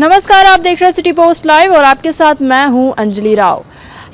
नमस्कार, आप देख रहे हैं सिटी पोस्ट लाइव और आपके साथ मैं हूं अंजलि राव।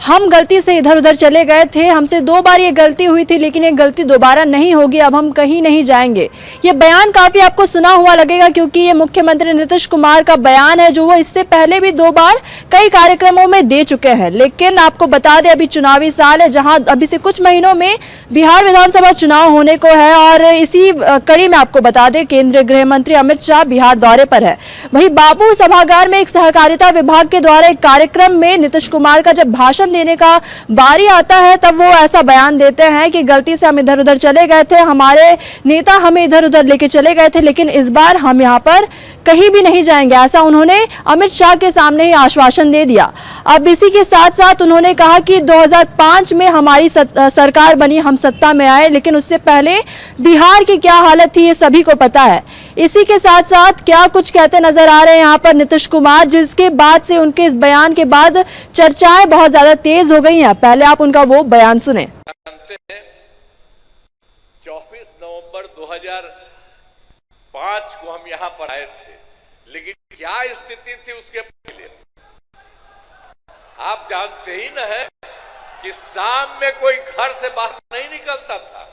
हम गलती से इधर उधर चले गए थे, हमसे 2 बार ये गलती हुई थी, लेकिन ये गलती दोबारा नहीं होगी। अब हम कहीं नहीं जाएंगे। ये बयान काफ़ी आपको सुना हुआ लगेगा, क्योंकि ये मुख्यमंत्री नीतीश कुमार का बयान है, जो वो इससे पहले भी 2 बार कई कार्यक्रमों में दे चुके हैं। लेकिन आपको बता दें, अभी चुनावी साल है, जहाँ अभी से कुछ महीनों में बिहार विधानसभा चुनाव होने को है और इसी कड़ी में आपको बता दें, केंद्रीय गृह मंत्री अमित शाह बिहार दौरे पर है। वहीं बाबू सभागार में एक सहकारिता विभाग के द्वारा एक कार्यक्रम में नीतीश कुमार का जब भाषण देने का बारी आता है, तब वो ऐसा बयान देते हैं कि गलती से हम इधर उधर चले गए थे, हमारे नेता हमें इधर उधर लेके चले गए थे, लेकिन इस बार हम यहाँ पर कहीं भी नहीं जाएंगे। ऐसा उन्होंने अमित शाह के सामने ही आश्वासन दे दिया। अब इसी के साथ साथ उन्होंने कहा कि 2005 में हमारी सरकार बनी, हम सत्ता में आए, लेकिन उससे पहले बिहार की क्या हालत थी ये सभी को पता है। इसी के साथ साथ क्या कुछ कहते नजर आ रहे हैं यहाँ पर नीतीश कुमार, जिसके बाद से उनके इस बयान के बाद चर्चाएं बहुत ज्यादा तेज हो गई हैं। पहले आप उनका वो बयान सुने। 24 नवंबर 2005 को हम यहाँ पर आए थे, लेकिन क्या स्थिति थी उसके पहले आप जानते ही न है कि शाम में कोई घर से बाहर नहीं निकलता था।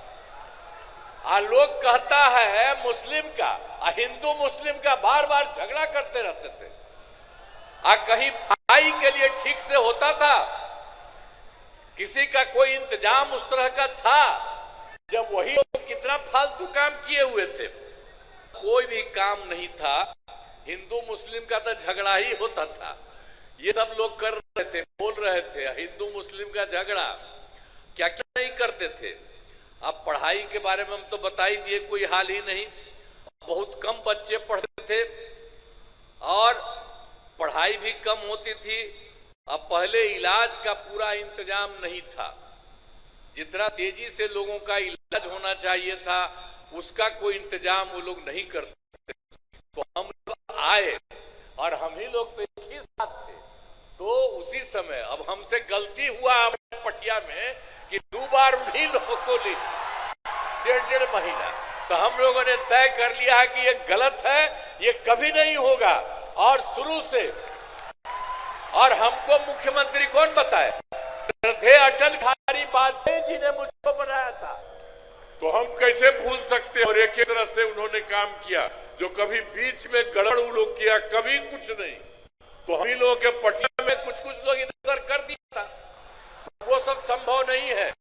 लोग कहता है मुस्लिम का हिंदू मुस्लिम का बार बार झगड़ा करते रहते थे। कहीं भाई के लिए ठीक से होता था, किसी का कोई इंतजाम उस तरह का था? जब वही लोग कितना फालतू काम किए हुए थे, कोई भी काम नहीं था। हिंदू मुस्लिम का तो झगड़ा ही होता था। ये सब लोग कर रहे थे, बोल रहे थे हिंदू मुस्लिम का झगड़ा, क्या क्या नहीं करते थे। अब पढ़ाई के बारे में हम तो बता ही दिए, कोई हाल ही नहीं। बहुत कम बच्चे पढ़ते थे और पढ़ाई भी कम होती थी। अब पहले इलाज का पूरा इंतजाम नहीं था, जितना तेजी से लोगों का इलाज होना चाहिए था उसका कोई इंतजाम वो लोग नहीं करते। तो हम लोग आए और हम ही लोग तो एक ही साथ थे। तो उसी समय अब हमसे गलती हुआ पटिया में कि 2 बार उन्हीं लोगों को ली 1.5 महीना। तो हम लोगों ने तय कर लिया है कि ये गलत है, ये कभी नहीं होगा। और शुरू से, और हमको मुख्यमंत्री कौन बताए? थे अटल बिहारी वाजपेयी जी ने मुझको बनाया था, तो हम कैसे भूल सकते। और एक तरह से उन्होंने काम किया, जो कभी बीच में गड़बड़ लोग किया, कभी कुछ नहीं। तो हम ही लोगों के पटिया में कुछ लोग इधर कर दिया था, वो सब संभव नहीं है।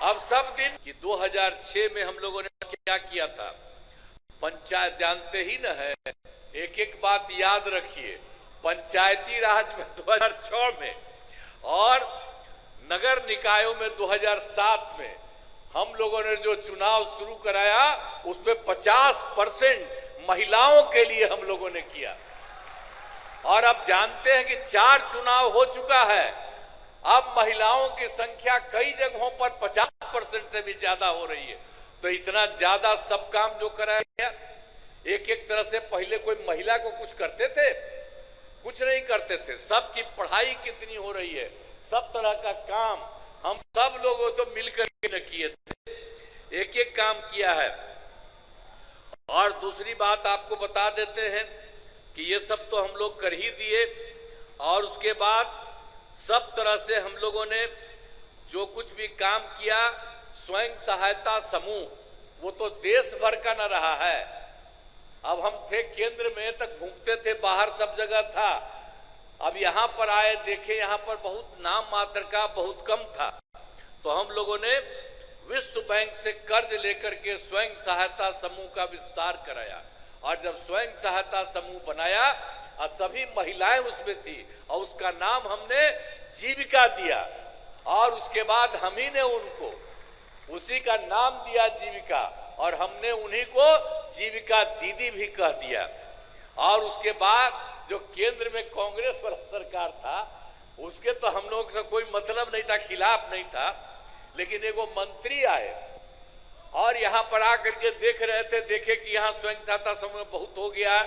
अब सब दिन कि 2006 में हम लोगों ने क्या किया था, पंचायत जानते ही न है। एक एक बात याद रखिए, पंचायती राज में 2006 में और नगर निकायों में 2007 में हम लोगों ने जो चुनाव शुरू कराया, उसमें 50% महिलाओं के लिए हम लोगों ने किया। और अब जानते हैं कि 4 चुनाव हो चुका है, अब महिलाओं की संख्या कई जगहों पर 50% से भी ज्यादा हो रही है। तो इतना ज्यादा सब काम जो कराया गया, एक एक तरह से पहले कोई महिला को कुछ करते थे? कुछ नहीं करते थे। सबकी पढ़ाई कितनी हो रही है, सब तरह का काम हम सब लोगों तो मिलकर के किए थे, एक एक काम किया है। और दूसरी बात आपको बता देते हैं कि ये सब तो हम लोग कर ही दिए। और उसके बाद सब तरह से हम लोगों ने जो कुछ भी काम किया, स्वयं सहायता समूह, वो तो देश भर का न रहा है। अब हम थे केंद्र में, तक घूमते थे, बाहर सब जगह था। अब यहाँ पर आए, देखे यहाँ पर बहुत नाम मात्र का, बहुत कम था। तो हम लोगों ने विश्व बैंक से कर्ज लेकर के स्वयं सहायता समूह का विस्तार कराया। और जब स्वयं सहायता समूह बनाया और सभी महिलाएं उसमें थी, और उसका नाम हमने जीविका दिया। और उसके बाद हम ही ने उनको उसी का नाम दिया जीविका, और हमने उन्हीं को जीविका दीदी भी कह दिया। और उसके बाद जो केंद्र में कांग्रेस वाला सरकार था, उसके तो हम लोगों से कोई मतलब नहीं था, खिलाफ नहीं था। लेकिन एगो मंत्री आए और यहाँ पर आकर के देख रहे थे, देखे कि यहाँ स्वयं सहायता समूह बहुत हो गया,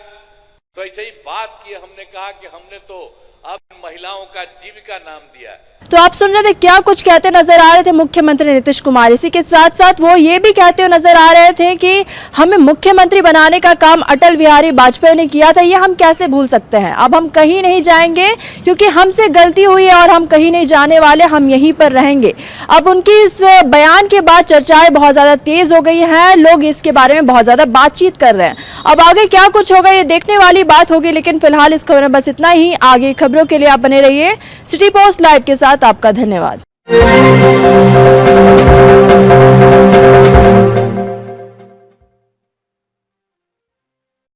तो ऐसे ही बात की। हमने कहा कि हमने तो अब महिलाओं का जीविका नाम दिया है। तो आप सुन रहे थे क्या कुछ कहते नजर आ रहे थे मुख्यमंत्री नीतीश कुमार। इसी के साथ साथ वो ये भी कहते हुए नजर आ रहे थे कि हमें मुख्यमंत्री बनाने का काम अटल बिहारी वाजपेयी ने किया था, ये हम कैसे भूल सकते हैं। अब हम कहीं नहीं जाएंगे क्योंकि हमसे गलती हुई है और हम कहीं नहीं जाने वाले, हम यहीं पर रहेंगे। अब उनकी इस बयान के बाद चर्चाएं बहुत ज्यादा तेज हो गई हैं, लोग इसके बारे में बहुत ज्यादा बातचीत कर रहे हैं। अब आगे क्या कुछ होगा ये देखने वाली बात होगी, लेकिन फिलहाल इस खबर में बस इतना ही। आगे खबरों के लिए आप बने रहिए सिटी पोस्ट लाइव के साथ। आपका धन्यवाद।